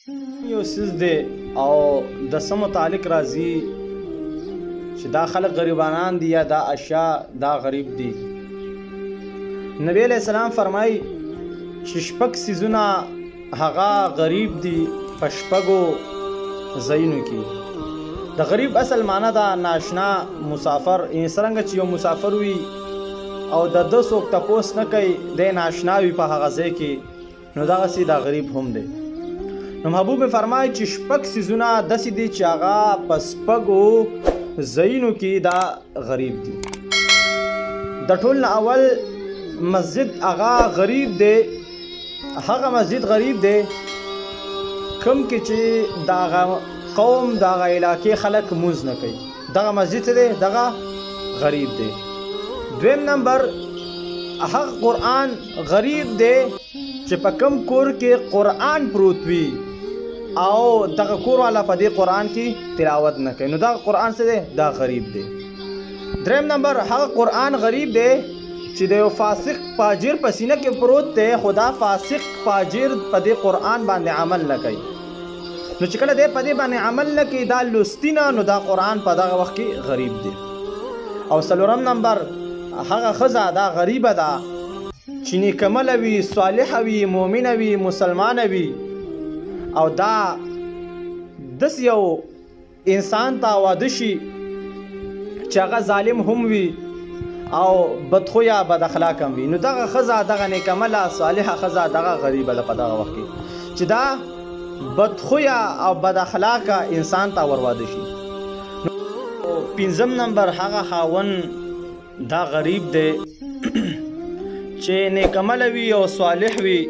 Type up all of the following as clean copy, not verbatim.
یو څیز دی او د څه متعلق راځي چې دا خلک غریبانان دي یا دا اشیاء دا غریب دي. نبی علیہ السلام فرمایي چې شپږ څیزونه هغه غریب دي په شپږو ځایونو کې. د غریب اصل معنا دا ناشنا مسافر، څرنګه چې یو مسافر وي او د ده څوک تپوس نه کوي، دی ناشنا وي په هغه ځای کې، نو دغسې دا غریب هم دی. نو محبوب فرمایي چې شپږ څیزونه داسې دي چې هغه په شپږو ځایونو کې دا غریب دي. د ټول نه اول مسجد هغه غریب دی، هغه مسجد غریب دی کوم کې چې دغه قوم دغه علاقې خلک مونځ نه کوي، دغه مسجد څه دی؟ دغه غریب دی. دویم نمبر هغه قرآن غریب دی چې په کوم کور کې قرآن پروت وي او دغه کور والا په دې قرآن کې تلاوت نه کوي، نو دغه قرآن څه دی؟ دا غریب دی. دریم نمبر هغه قرآن غریب دی چې د یو فاسق فاجر په سینه کې پروت دی، خو دا فاسق فاجر په دې قرآن باندې عمل نه کوي، نو چې کله دی په دې باندې عمل نه کوي، دا لوستی نه، نو دا قرآن په دغه وخت کې غریب دی. او څلورم نمبر هغه ښځه دا غریبه ده چې نیکعمله وي، صالحه وي، مؤمنه وي، مسلمانه وي، او دا داسې یو انسان ته واده شي چې هغه ظالم هم وي او بدخویه بد اخلاق هم وي، نو دغه ښځه دغه نیکعمله صالحه ښځه دغه غریبه ده په دغه وخت کې چې دا بدخویه او بد اخلاقه انسان ته ورواده شي. پنځم نمبر هغه خاوند دا غریب دی چې نیکعمله وي او صالح وي،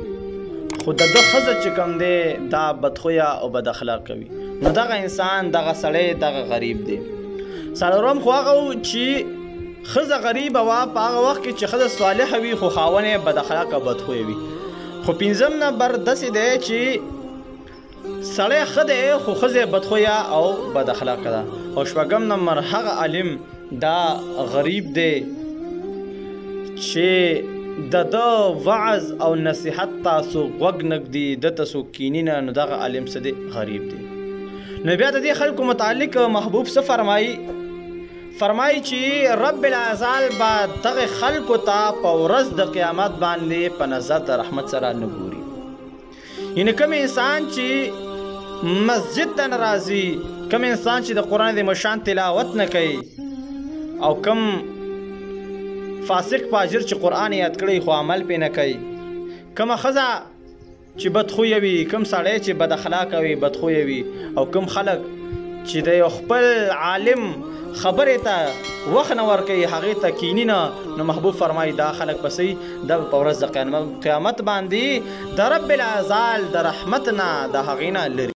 خو د ده ښځه چې کوم دی دا بدخویه او بد اخلاقه وي، نو دغه انسان دغه سړی دغه غریب دی. څلورم خو هغه چې ښځه غریبه وه په هغه وخت کې چې ښځه صالحه وي خو خاوند یې بد اخلاقه بدخویه وي. خو پنځم نمبر داسې دی چې سړی ښه دی خو ښځه بدخویه او بد اخلاقه ده. او شپږم نمبر هغه عالم دا غریب دی چې د ده وعظ او نصیحت ته څوک غوږ نه ږدي، ده ته څوک کیني نه، نو دغه عالم څه دی؟ غریب دی. نو بیا د دې خلکو متعلق محبوب څه فرمایي چې رب العزال به دغه خلکو ته په ورځ د قیامت باندې په نظر د رحمت سره نه ګوري. یعنې کوم انسان چې مسجد ته نه راځي، کوم انسان چې د قرآن د مشان تلاوت نه کوي، او کوم فاسق فاجر چې قرآن یاد کړی خو عمل پې نه کوي، کومه ښځه چې بدخویه وي، کوم سړی چې بد اخلاقه وي بدخویه وي، او کوم خلک چې د یو خپل عالم خبرې ته وخت نه ورکوي، هغې ته کیني نه، نو محبوب فرمایي دا خلک پسې د په ورځ د قیامت باندې د رب العزال د رحمت نه د هغې نه لري.